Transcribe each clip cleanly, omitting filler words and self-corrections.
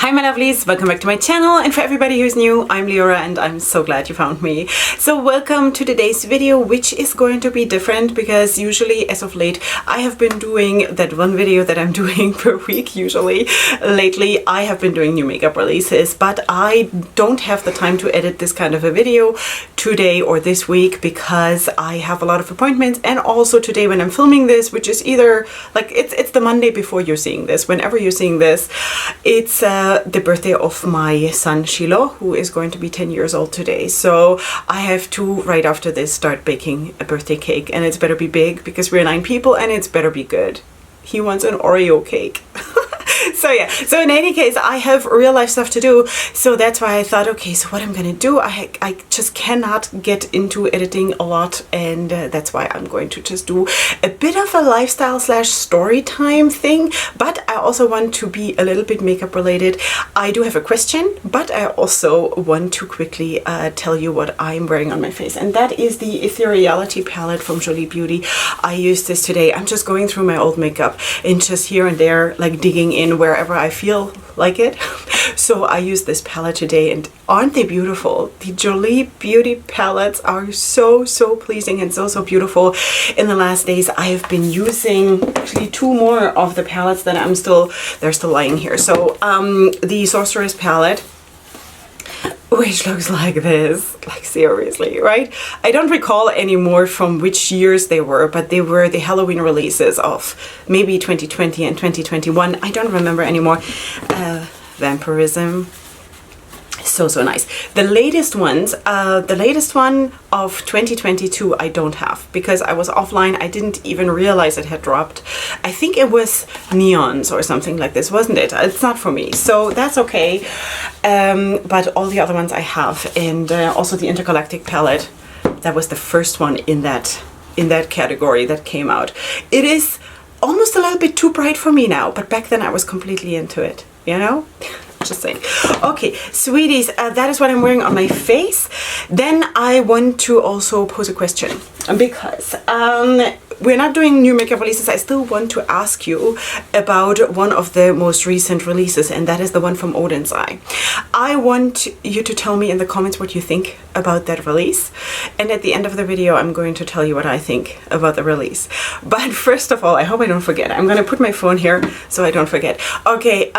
Hi my lovelies, welcome back to my channel, and for everybody who's new, I'm Leorah and I'm so glad you found me. So welcome to today's video, which is going to be different because usually as of late I have been doing that one video that I'm doing per week usually. Lately I have been doing new makeup releases, but I don't have the time to edit this kind of a video today or this week because I have a lot of appointments, and also today when I'm filming this, which is either like it's the Monday before you're seeing this, whenever you're seeing this, it's the birthday of my son Shiloh, who is going to be 10 years old today. So I have to, right after this, start baking a birthday cake, and it's better be big because we're 9 people and it's better be good. He wants an Oreo cake. So yeah, so in any case, I have real life stuff to do, so that's why I thought, okay, so what I'm gonna do, I just cannot get into editing a lot, and that's why I'm going to just do a bit of a lifestyle slash story time thing, but I also want to be a little bit makeup related. I do have a question, but I also want to quickly tell you what I'm wearing on my face, and that is the Ethereality palette from Jolie Beauty. I used this today. I'm just going through my old makeup and just here and there, like digging in wherever I feel like it. So I used this palette today, and aren't they beautiful? The Jolie Beauty palettes are so pleasing and so beautiful. In the last days I have been using actually 2 more of the palettes that they're still lying here. So the Sorceress palette, which looks like this, like seriously, right? I don't recall anymore from which years they were, but they were the Halloween releases of maybe 2020 and 2021. I don't remember anymore. Vampirism. So nice. The latest ones, the latest one of 2022 I don't have because I was offline. I didn't even realize it had dropped. I think it was Neons or something like this, wasn't it? It's not for me, so that's okay. But all the other ones I have, and also the Intergalactic palette, that was the first one in that category that came out. It is almost a little bit too bright for me now, but back then I was completely into it, you know? Just saying. Okay, sweeties, that is what I'm wearing on my face. Then I want to also pose a question because we're not doing new makeup releases. I still want to ask you about one of the most recent releases, and that is the one from Odin's Eye. I want you to tell me in the comments what you think about that release, and at the end of the video I'm going to tell you what I think about the release. But first of all, I hope I don't forget. I'm gonna put my phone here so I don't forget. Okay,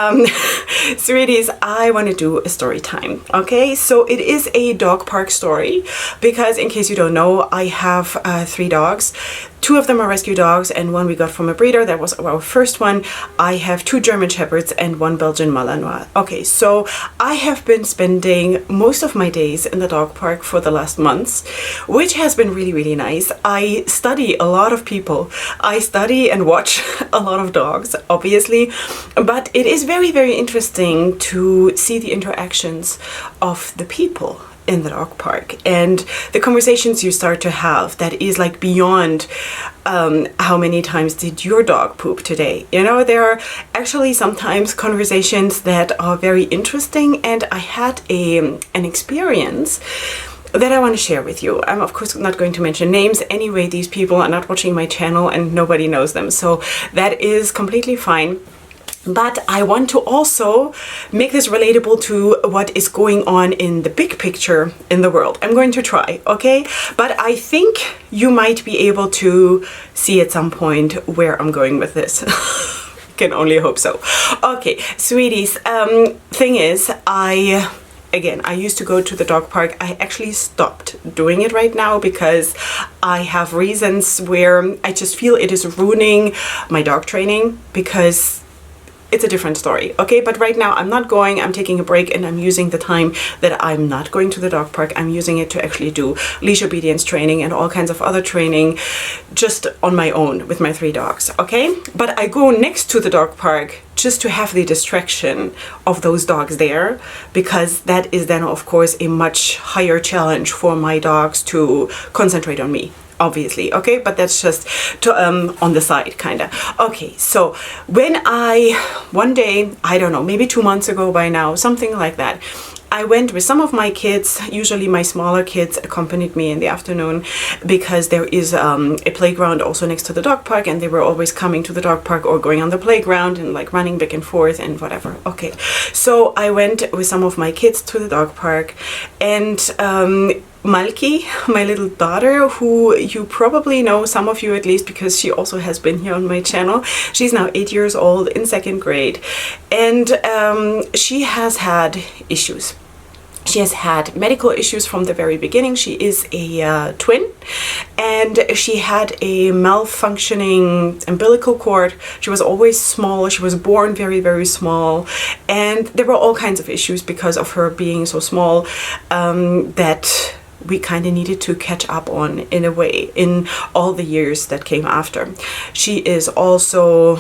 sweeties, I want to do a story time. Okay, so it is a dog park story because, in case you don't know, I have 3 dogs. 2 of them are rescue dogs and 1 we got from a breeder. That was our first one. I have 2 German Shepherds and 1 Belgian Malinois. Okay, so I have been spending most of my days in the dog park for the last months, which has been really nice. I study a lot of people. I study and watch a lot of dogs, obviously, but it is very interesting to see the interactions of the people in the dog park and the conversations you start to have that is like beyond how many times did your dog poop today. You know, there are actually sometimes conversations that are very interesting, and I had an experience that I want to share with you. I'm of course not going to mention names. Anyway, these people are not watching my channel and nobody knows them, so that is completely fine. But I want to also make this relatable to what is going on in the big picture in the world. I'm going to try, okay? But I think you might be able to see at some point where I'm going with this. Can only hope so. Okay, sweeties, thing is, I used to go to the dog park. I actually stopped doing it right now because I have reasons where I just feel it is ruining my dog training, because it's a different story, okay? But right now I'm not going, I'm taking a break, and I'm using the time that I'm not going to the dog park, I'm using it to actually do leash obedience training and all kinds of other training just on my own with my 3 dogs, okay? But I go next to the dog park just to have the distraction of those dogs there, because that is then of course a much higher challenge for my dogs to concentrate on me, obviously, okay? But that's just to, on the side, kinda. Okay, so when one day, I don't know, maybe 2 months ago by now, something like that, I went with some of my kids. Usually my smaller kids accompanied me in the afternoon because there is a playground also next to the dog park, and they were always coming to the dog park or going on the playground and like running back and forth and whatever. Okay, so I went with some of my kids to the dog park, and Malki, my little daughter, who you probably know, some of you at least, because she also has been here on my channel. She's now 8 years old, in 2nd grade, and she has had issues. She has had medical issues from the very beginning. She is a twin, and she had a malfunctioning umbilical cord. She was always small. She was born very, very small, and there were all kinds of issues because of her being so small that we kind of needed to catch up on, in a way, in all the years that came after. She is also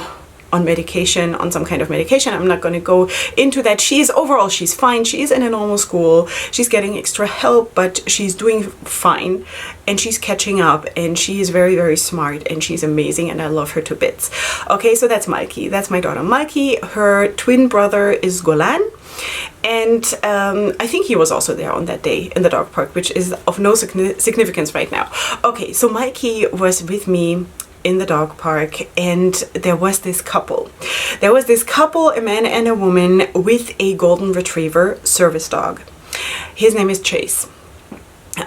on medication, on some kind of medication. I'm not going to go into that. Overall, she's fine. She is in a normal school. She's getting extra help, but she's doing fine, and she's catching up, and she is very, very smart, and she's amazing, and I love her to bits. Okay, so that's Malki. That's my daughter Malki. Her twin brother is Golan. And I think he was also there on that day in the dog park, which is of no significance right now. Okay, so Mikey was with me in the dog park, and there was this couple. There was this couple, a man and a woman, with a golden retriever service dog. His name is Chase.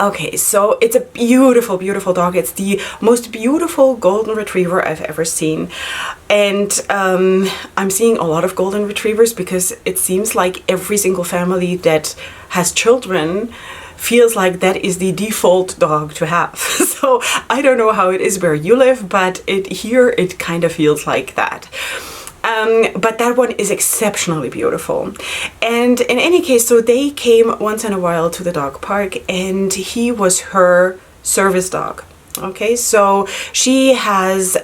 Okay, so it's a beautiful, beautiful dog. It's the most beautiful golden retriever I've ever seen. And I'm seeing a lot of golden retrievers because it seems like every single family that has children feels like that is the default dog to have. So I don't know how it is where you live, but here it kind of feels like that. But that one is exceptionally beautiful. And in any case, so they came once in a while to the dog park, and he was her service dog. Okay, so she has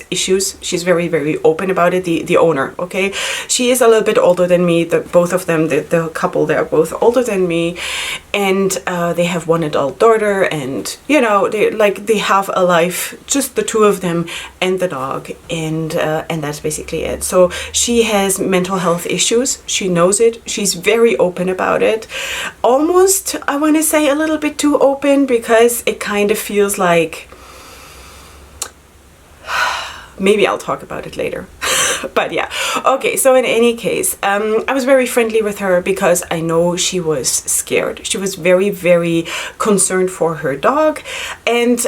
issues. She's very, very open about it, the owner. Okay, she is a little bit older than me. Both of them, the couple, they're both older than me, and they have one adult daughter, and you know, they have a life, just the two of them and the dog, and that's basically it. So she has mental health issues. She knows it. She's very open about it. Almost, I want to say, a little bit too open, because it kind of feels like, maybe I'll talk about it later. But yeah, okay, so in any case, I was very friendly with her because I know she was scared. She was very, very concerned for her dog, and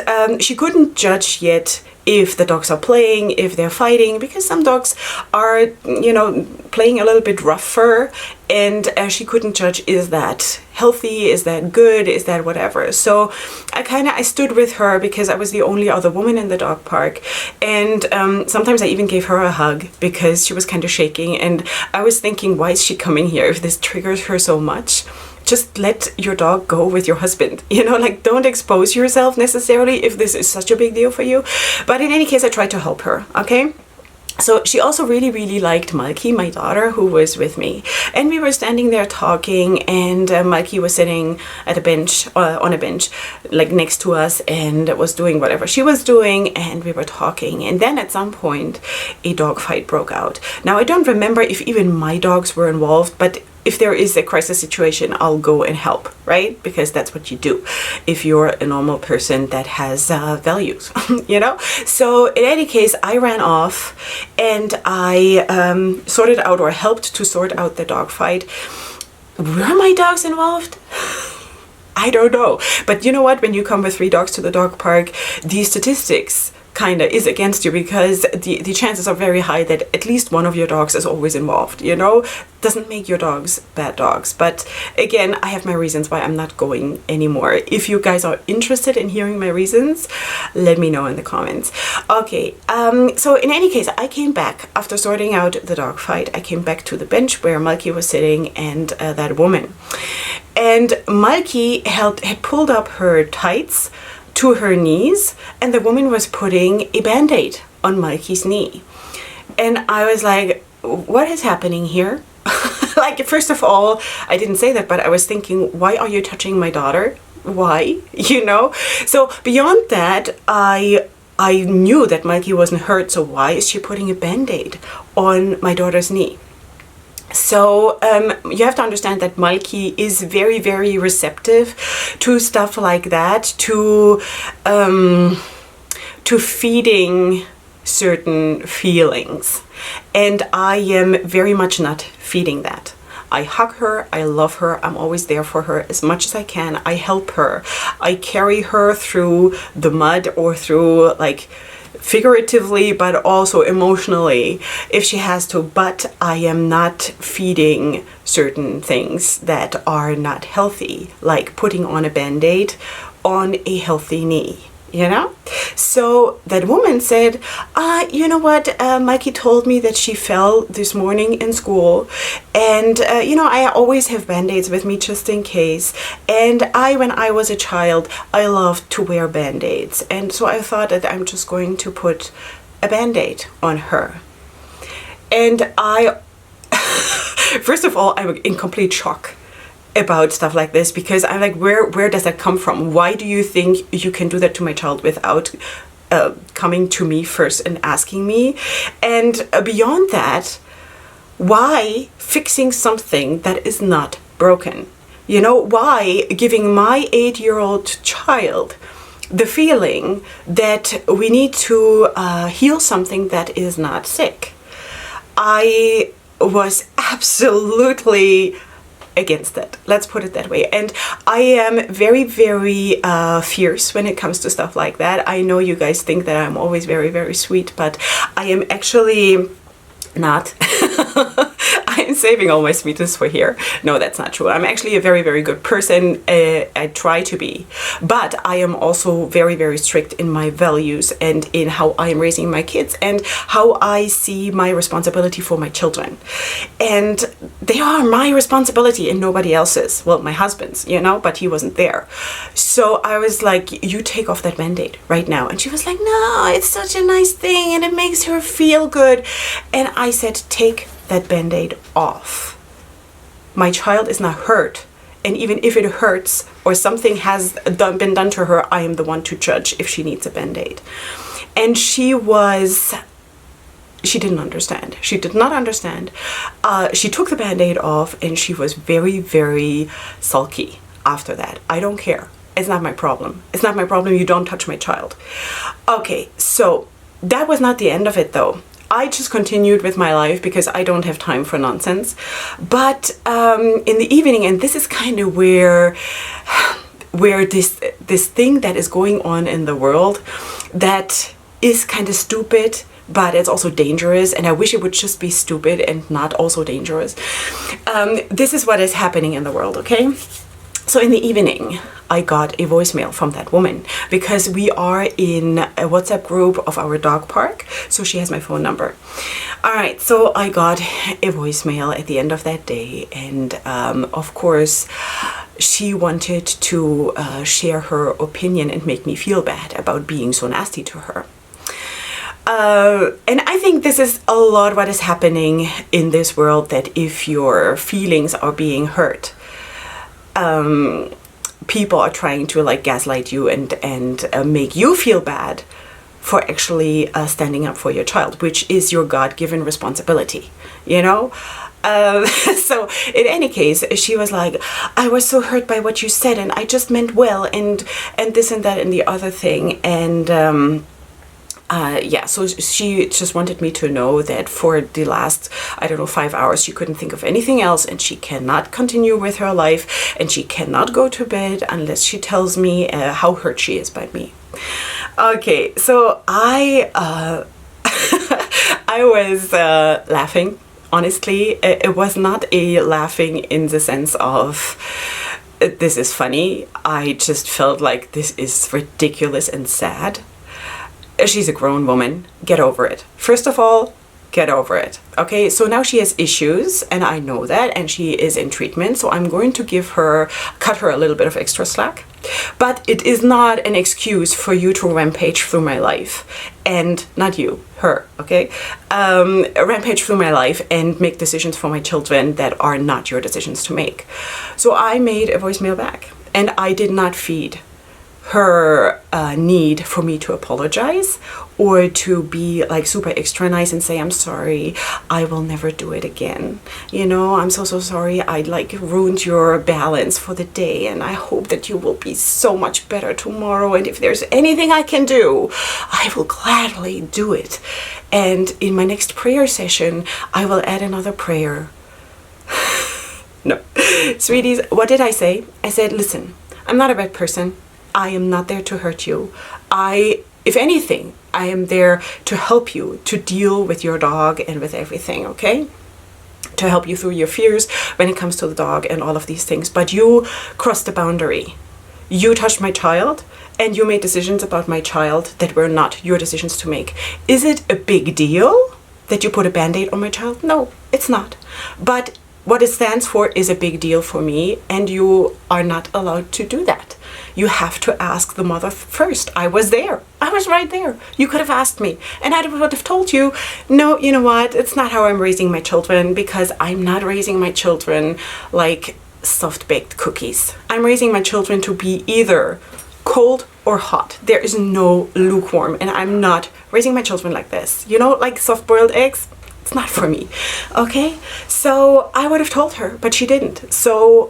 she couldn't judge yet if the dogs are playing, if they're fighting, because some dogs are, you know, playing a little bit rougher, and she couldn't judge, is that healthy, is that good, is that whatever. So I stood with her because I was the only other woman in the dog park, and sometimes I even gave her a hug because she was kind of shaking, and I was thinking, why is she coming here if this triggers her so much? Just let your dog go with your husband, you know, like, don't expose yourself necessarily if this is such a big deal for you. But in any case, I tried to help her, okay? So she also really, really liked Malki, my daughter, who was with me. And we were standing there talking, and Malki was sitting at a bench, on a bench, like next to us, and was doing whatever she was doing, and we were talking. And then at some point, a dog fight broke out. Now, I don't remember if even my dogs were involved, but if there is a crisis situation, I'll go and help, right? Because that's what you do if you're a normal person that has values, you know? So in any case, I ran off, and I sorted out, or helped to sort out, the dog fight. Were my dogs involved? I don't know. But you know what? When you come with 3 dogs to the dog park, the statistics kind of is against you, because the chances are very high that at least one of your dogs is always involved, you know? Doesn't make your dogs bad dogs. But again, I have my reasons why I'm not going anymore. If you guys are interested in hearing my reasons, let me know in the comments. Okay, so in any case, I came back after sorting out the dog fight. I came back to the bench where Malki was sitting, and that woman. And Malki had pulled up her tights to her knees, and the woman was putting a band-aid on Malki's knee. And I was like, what is happening here? Like, first of all, I didn't say that, but I was thinking, why are you touching my daughter? Why? You know? So beyond that, I knew that Malki wasn't hurt, so why is she putting a band-aid on my daughter's knee? So So you have to understand that Malki is very, very receptive to stuff like that, to feeding certain feelings. And I am very much not feeding that. I hug her, I love her, I'm always there for her as much as I can. I help her. I carry her through the mud, or through, like, figuratively, but also emotionally if she has to, but I am not feeding certain things that are not healthy, like putting on a band-aid on a healthy knee, you know? So that woman said, you know what, Mikey told me that she fell this morning in school, and you know, I always have band-aids with me just in case, and when I was a child, I loved to wear band-aids, and so I thought that I'm just going to put a band-aid on her. And I first of all, I'm in complete shock about stuff like this, because I'm like, where does that come from? Why do you think you can do that to my child without coming to me first and asking me? And beyond that, why fixing something that is not broken? You know, why giving my 8-year-old child the feeling that we need to heal something that is not sick? I was absolutely against it. Let's put it that way. And I am very, very fierce when it comes to stuff like that. I know you guys think that I'm always very, very sweet, but I am actually not. I'm saving all my sweetness for here. No, that's not true. I'm actually a very, very good person. I try to be. But I am also very, very strict in my values and in how I am raising my kids and how I see my responsibility for my children. And they are my responsibility and nobody else's. Well, my husband's, you know, but he wasn't there. So I was like, you take off that Band-Aid right now. And she was like, no, it's such a nice thing and it makes her feel good. And I said, take that Band-Aid off. My child is not hurt, and even if it hurts or something has been done to her, I am the one to judge if she needs a Band-Aid. And she didn't understand. She did not understand. She took the Band-Aid off and she was very, very sulky after that. I don't care. It's not my problem. It's not my problem. You don't touch my child. Okay, so that was not the end of it though. I just continued with my life because I don't have time for nonsense. But in the evening, and this is kind of where this thing that is going on in the world that is kind of stupid, but it's also dangerous, and I wish it would just be stupid and not also dangerous. This is what is happening in the world, okay? So in the evening, I got a voicemail from that woman because we are in a WhatsApp group of our dog park. So she has my phone number. All right, so I got a voicemail at the end of that day. And of course, she wanted to share her opinion and make me feel bad about being so nasty to her. And I think this is a lot what is happening in this world, that if your feelings are being hurt, people are trying to like gaslight you and make you feel bad for actually standing up for your child, which is your God-given responsibility, you know? So in any case, she was like, I was so hurt by what you said and I just meant well and this and that and the other thing. And yeah, so she just wanted me to know that for the last, I don't know, 5 hours, she couldn't think of anything else and she cannot continue with her life and she cannot go to bed unless she tells me how hurt she is by me. Okay, so I was laughing, honestly. It was not a laughing in the sense of, this is funny. I just felt like this is ridiculous and sad. She's a grown woman. Get over it. First of all, get over it. Okay, so now she has issues and I know that, and she is in treatment. So I'm going to cut her a little bit of extra slack. But it is not an excuse for you to rampage through my life. And not you, her, okay? Rampage through my life and make decisions for my children that are not your decisions to make. So I made a voicemail back and I did not feed her need for me to apologize or to be like super extra nice and say, I'm sorry, I will never do it again. You know, I'm so sorry, I like ruined your balance for the day, and I hope that you will be so much better tomorrow. And if there's anything I can do, I will gladly do it. And in my next prayer session, I will add another prayer. No, sweeties, what did I say? I said, listen, I'm not a bad person. I am not there to hurt you. If anything, I am there to help you to deal with your dog and with everything, okay? To help you through your fears when it comes to the dog and all of these things. But you crossed the boundary. You touched my child and you made decisions about my child that were not your decisions to make. Is it a big deal that you put a Band-Aid on my child? No, it's not. But what it stands for is a big deal for me, and you are not allowed to do that. You have to ask the mother first. I was there. I was right there. You could have asked me, and I would have told you, no, you know what? It's not how I'm raising my children, because I'm not raising my children like soft-baked cookies. I'm raising my children to be either cold or hot. There is no lukewarm, and I'm not raising my children like this. You know, like soft-boiled eggs? It's not for me, okay? So I would have told her, but she didn't. So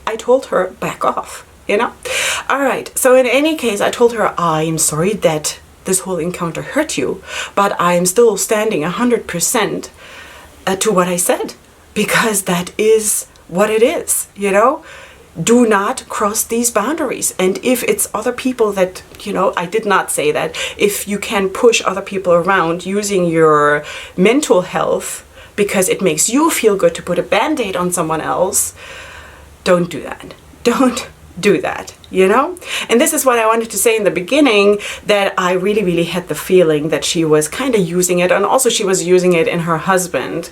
I told her, back off, you know? All right, so in any case, I told her, I'm sorry that this whole encounter hurt you, but I'm still standing 100% to what I said, because that is what it is, you know? Do not cross these boundaries. And if it's other people that, you know, I did not say that, if you can push other people around using your mental health because it makes you feel good to put a Band-Aid on someone else, don't do that. Don't do that, you know? And this is what I wanted to say in the beginning, that I really, really had the feeling that she was kind of using it, and also she was using it in her husband.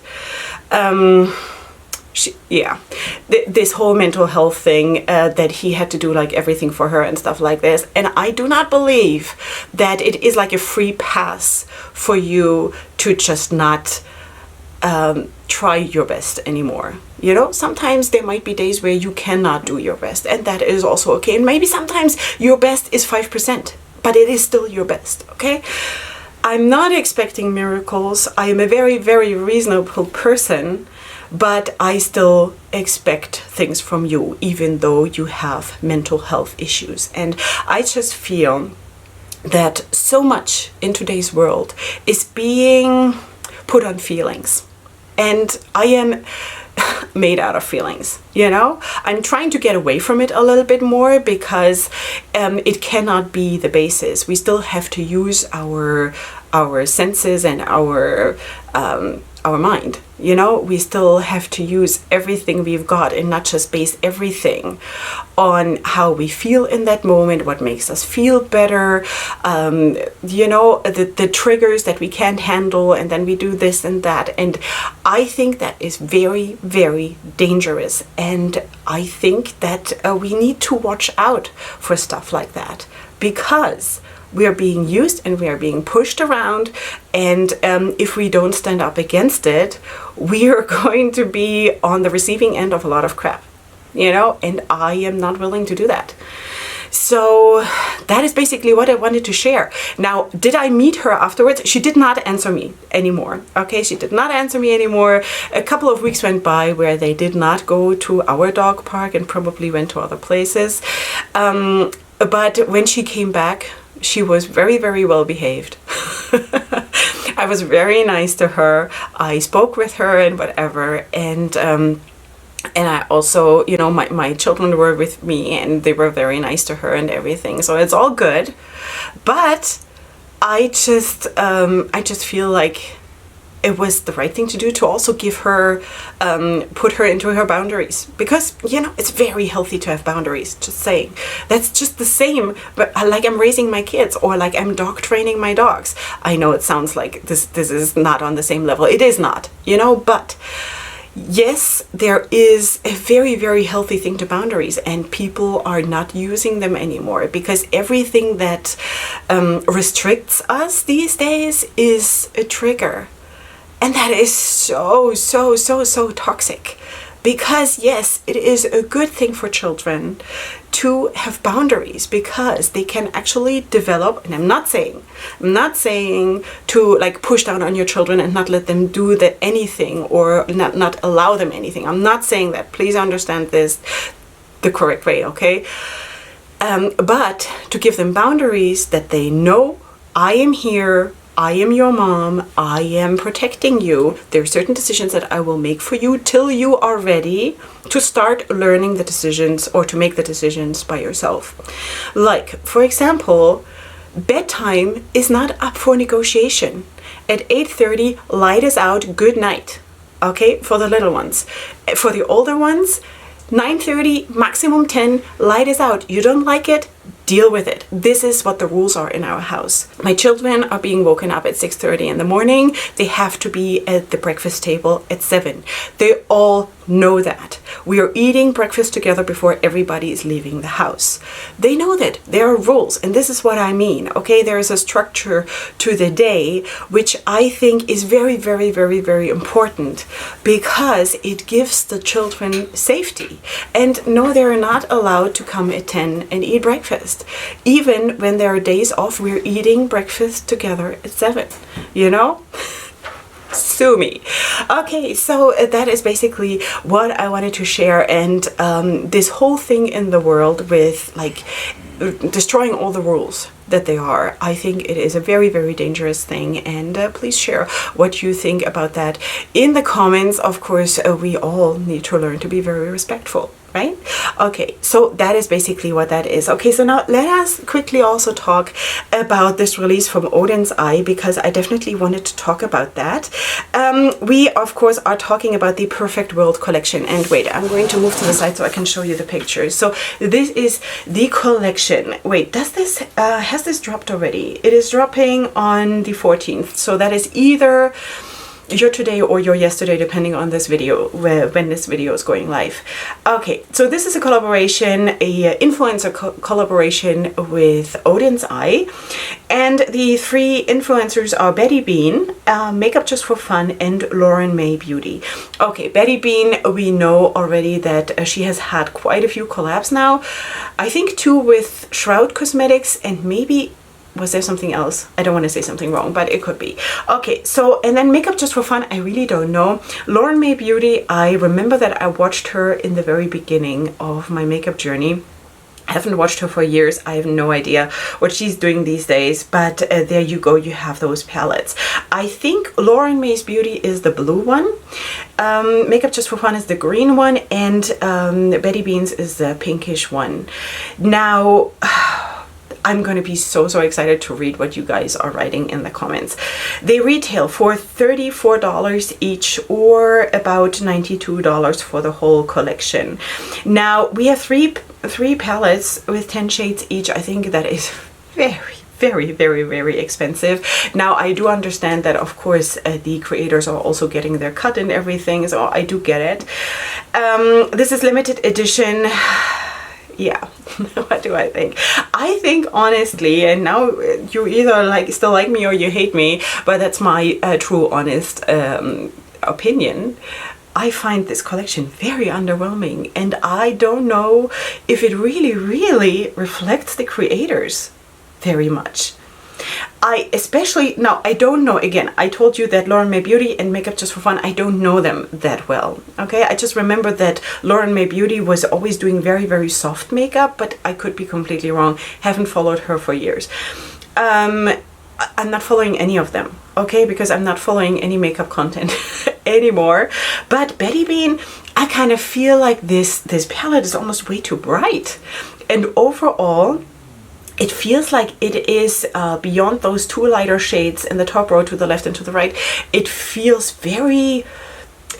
This whole mental health thing, that he had to do like everything for her and stuff like this. And I do not believe that it is like a free pass for you to just not try your best anymore. You know, sometimes there might be days where you cannot do your best, and that is also okay. And maybe sometimes your best is 5%, but it is still your best, okay? I'm not expecting miracles. I am a very, very reasonable person, but I still expect things from you, even though you have mental health issues. And I just feel that so much in today's world is being put on feelings. And I am made out of feelings, you know? I'm trying to get away from it a little bit more, because it cannot be the basis. We still have to use our senses and our mind, you know? We still have to use everything we've got and not just base everything on how we feel in that moment, what makes us feel better, you know, the triggers that we can't handle, and then we do this and that. And I think that is very, very dangerous. And I think that we need to watch out for stuff like that, because we are being used and we are being pushed around, and if we don't stand up against it, we are going to be on the receiving end of a lot of crap, you know, and I am not willing to do that. So that is basically what I wanted to share. Now, did I meet her afterwards? She did not answer me anymore. Okay, she did not answer me anymore. A couple of weeks went by where they did not go to our dog park and probably went to other places. But when she came back, she was very, very well behaved. I was very nice to her. I spoke with her and whatever. And I also, you know, my children were with me and they were very nice to her and everything. So it's all good. But I just feel like it was the right thing to do, to also give her, put her into her boundaries, because, you know, it's very healthy to have boundaries, just saying. That's just the same, but like I'm raising my kids, or like I'm dog training my dogs. I know it sounds like this is not on the same level. It is not, you know, but yes, there is a very, very healthy thing to boundaries, and people are not using them anymore, because everything that restricts us these days is a trigger. And that is so toxic, Because yes, it is a good thing for children to have boundaries, because they can actually develop, and I'm not saying to like push down on your children and not let them do anything, or not allow them anything. I'm not saying that. Please understand this the correct way, okay? But to give them boundaries that they know, I am here, I am your mom, I am protecting you. There are certain decisions that I will make for you till you are ready to start learning the decisions, or to make the decisions by yourself. Like, for example, bedtime is not up for negotiation. At 8:30, light is out, good night. Okay, for the little ones. For the older ones, 9:30, maximum 10, light is out. You don't like it? Deal with it. This is what the rules are in our house. My children are being woken up at 6:30 in the morning. They have to be at the breakfast table at 7. They all know that. We are eating breakfast together before everybody is leaving the house. They know that. There are rules, and this is what I mean, okay? There is a structure to the day, which I think is very, very, very, very important, because it gives the children safety. And no, they're not allowed to come at 10 and eat breakfast. Even when there are days off, we're eating breakfast together at 7, you know? Sue me. Okay, so that is basically what I wanted to share. And this whole thing in the world with like destroying all the rules that they are, I think it is a very, very dangerous thing. And please share what you think about that in the comments. Of course, we all need to learn to be very respectful, right? Okay, so that is basically what that is. Okay, so now let us quickly also talk about this release from Odin's Eye, because I definitely wanted to talk about that. We, of course, are talking about the Perfect World collection. And wait, I'm going to move to the side so I can show you the pictures. So this is the collection. Wait, does this, has this dropped already? It is dropping on the 14th. So that is either your today or your yesterday, depending on this video, when this video is going live. Okay, so this is a collaboration, a influencer collaboration with Odin's Eye, and the 3 influencers are Betty Bean, Makeup Just for Fun, and Lauren May Beauty. Okay, Betty Bean, we know already that she has had quite a few collabs now. I think 2 with Shroud Cosmetics, and maybe was there something else? I don't want to say something wrong, but it could be. Okay, so, and then Makeup Just for Fun, I really don't know. Lauren May Beauty, I remember that I watched her in the very beginning of my makeup journey. I haven't watched her for years. I have no idea what she's doing these days, but there you go, you have those palettes. I think Lauren May's Beauty is the blue one, Makeup Just for Fun is the green one, and Betty Bean's is the pinkish one. Now, I'm going to be so excited to read what you guys are writing in the comments. They retail for $34 each, or about $92 for the whole collection. Now, we have three palettes with 10 shades each. I think that is very, very expensive. Now, I do understand that, of course, the creators are also getting their cut and everything, so I do get it. This is limited edition. Yeah, what do I think? I think honestly, and now you either still like me or you hate me, but that's my true honest opinion. I find this collection very underwhelming, and I don't know if it really reflects the creators very much. Now, I don't know, again, I told you that Lauren May Beauty and Makeup Just for Fun, I don't know them that well, okay? I just remember that Lauren May Beauty was always doing very soft makeup, but I could be completely wrong. Haven't followed her for years. I'm not following any of them, okay? Because I'm not following any makeup content anymore. But Betty Bean, I kind of feel like this palette is almost way too bright. And overall, it feels like it is beyond those 2 lighter shades in the top row to the left and to the right. It feels very,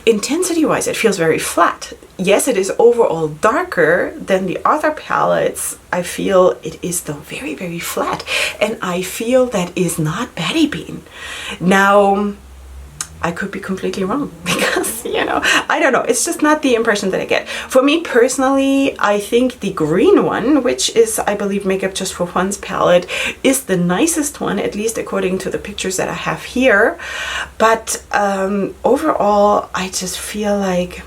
intensity-wise, it feels very flat. Yes, it is overall darker than the other palettes. I feel it is still very flat. And I feel that is not Betty Bean. Now, I could be completely wrong, because, you know, I don't know. It's just not the impression that I get. For me personally, I think the green one, which is, I believe, Makeup Just for Fun's palette, is the nicest one, at least according to the pictures that I have here. But overall, I just feel like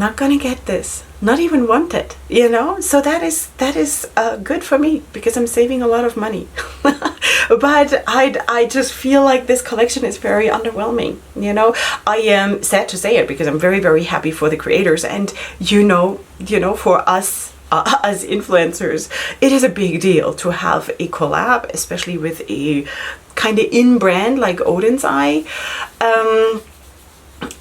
not gonna get this, not even want it, you know. So that is good for me, because I'm saving a lot of money. But I just feel like this collection is very underwhelming, you know. I am sad to say it, because I'm very, very happy for the creators, and you know, for us as influencers, it is a big deal to have a collab, especially with a kind of in brand like Odin's Eye.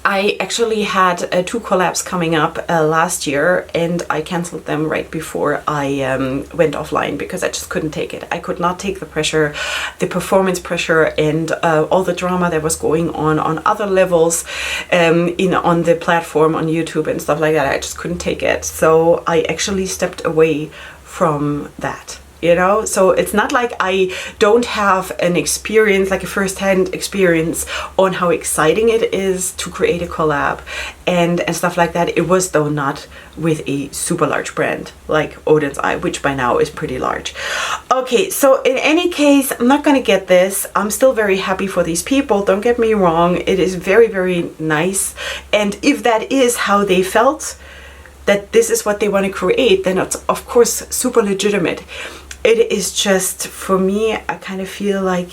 I actually had 2 collabs coming up last year, and I canceled them right before I went offline, because I just couldn't take it. I could not take the pressure, the performance pressure, and all the drama that was going on other levels on the platform, on YouTube and stuff like that. I just couldn't take it. So I actually stepped away from that. You know, so it's not like I don't have an experience, like a first-hand experience on how exciting it is to create a collab and stuff like that. It was, though, not with a super large brand like Odin's Eye, which by now is pretty large. Okay, so in any case, I'm not gonna get this. I'm still very happy for these people, don't get me wrong. It is very, very nice, and if that is how they felt, that this is what they want to create, then it's of course super legitimate. It is just, for me, I kind of feel like,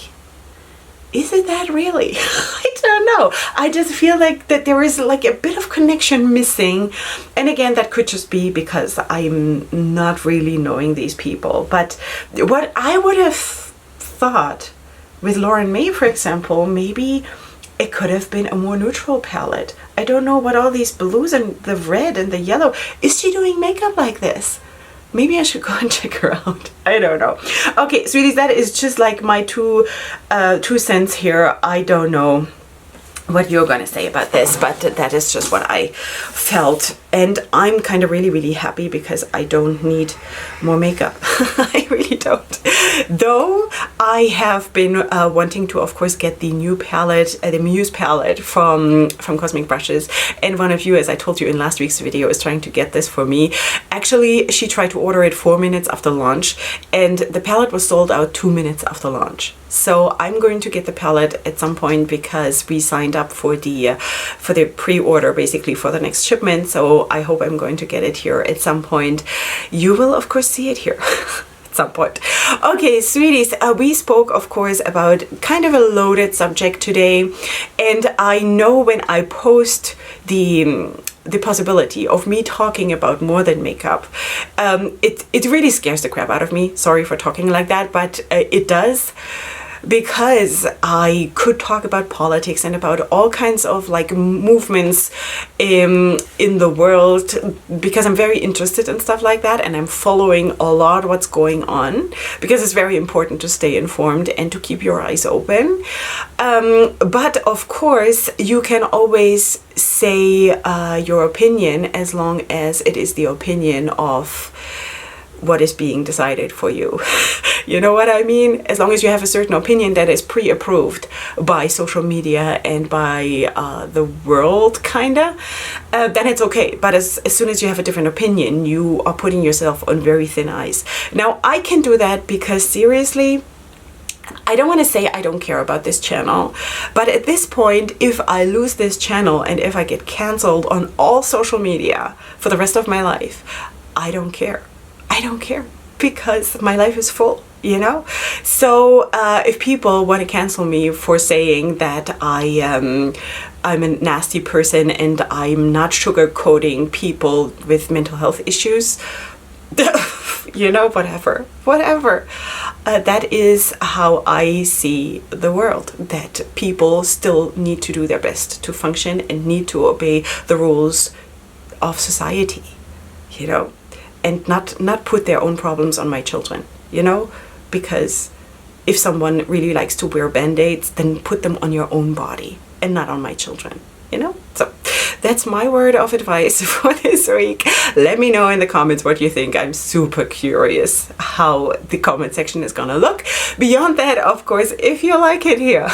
is it that really? I don't know. I just feel like that there is like a bit of connection missing. And again, that could just be because I'm not really knowing these people. But what I would have thought with Lauren May, for example, maybe it could have been a more neutral palette. I don't know what all these blues and the red and the yellow. Is she doing makeup like this? Maybe I should go and check her out. I don't know. Okay, sweeties, that is just like my two cents here. I don't know what you're gonna say about this, but that is just what I felt, and I'm kind of really, really happy because I don't need more makeup. I really don't. Though I have been wanting to, of course, get the new palette, the Muse palette from Cosmic Brushes, and one of you, as I told you in last week's video, is trying to get this for me. Actually, she tried to order it 4 minutes after launch, and the palette was sold out 2 minutes after launch. So I'm going to get the palette at some point, because we signed up for the pre-order, basically, for the next shipment. So I hope I'm going to get it here at some point. You will, of course, see it here. Some point. Okay, sweeties, we spoke, of course, about kind of a loaded subject today, and I know when I post the possibility of me talking about more than makeup, it really scares the crap out of me. Sorry for talking like that, but it does. Because I could talk about politics and about all kinds of like movements in the world, because I'm very interested in stuff like that, and I'm following a lot what's going on, because it's very important to stay informed and to keep your eyes open. But of course, you can always say your opinion, as long as it is the opinion of what is being decided for you. You know what I mean? As long as you have a certain opinion that is pre-approved by social media and by the world, kinda, then it's okay. But as soon as you have a different opinion, you are putting yourself on very thin ice. Now, I can do that because, seriously, I don't want to say I don't care about this channel, but at this point, if I lose this channel and if I get canceled on all social media for the rest of my life, I don't care. I don't care, because my life is full, you know? So if people want to cancel me for saying that I'm a nasty person and I'm not sugarcoating people with mental health issues, you know, whatever. That is how I see the world, that people still need to do their best to function and need to obey the rules of society, you know? And not put their own problems on my children, you know? Because if someone really likes to wear band-aids, then put them on your own body and not on my children, you know? So that's my word of advice for this week. Let me know in the comments what you think. I'm super curious how the comment section is gonna look. Beyond that, of course, if you like it here,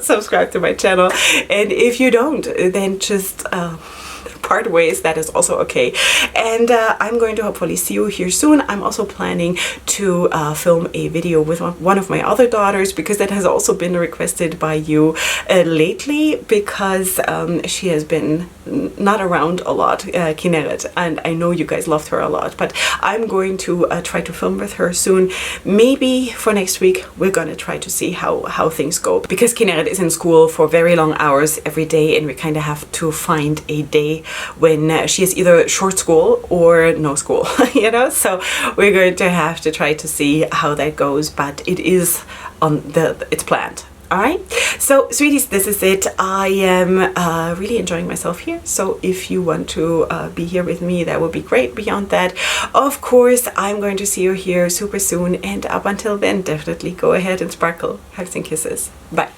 subscribe to my channel. And if you don't, then just part ways, that is also okay. And I'm going to hopefully see you here soon. I'm also planning to film a video with one of my other daughters, because that has also been requested by you lately, because she has been not around a lot, Kinneret, and I know you guys loved her a lot, but I'm going to try to film with her soon. Maybe for next week we're gonna try to see how things go, because Kinneret is in school for very long hours every day, and we kind of have to find a day when she is either short school or no school, you know, so we're going to have to try to see how that goes, but it is it's planned. All right, so sweeties, this is it. I am really enjoying myself here, so if you want to be here with me, that would be great. Beyond that, of course, I'm going to see you here super soon, and up until then, definitely go ahead and sparkle. Hugs and kisses. Bye.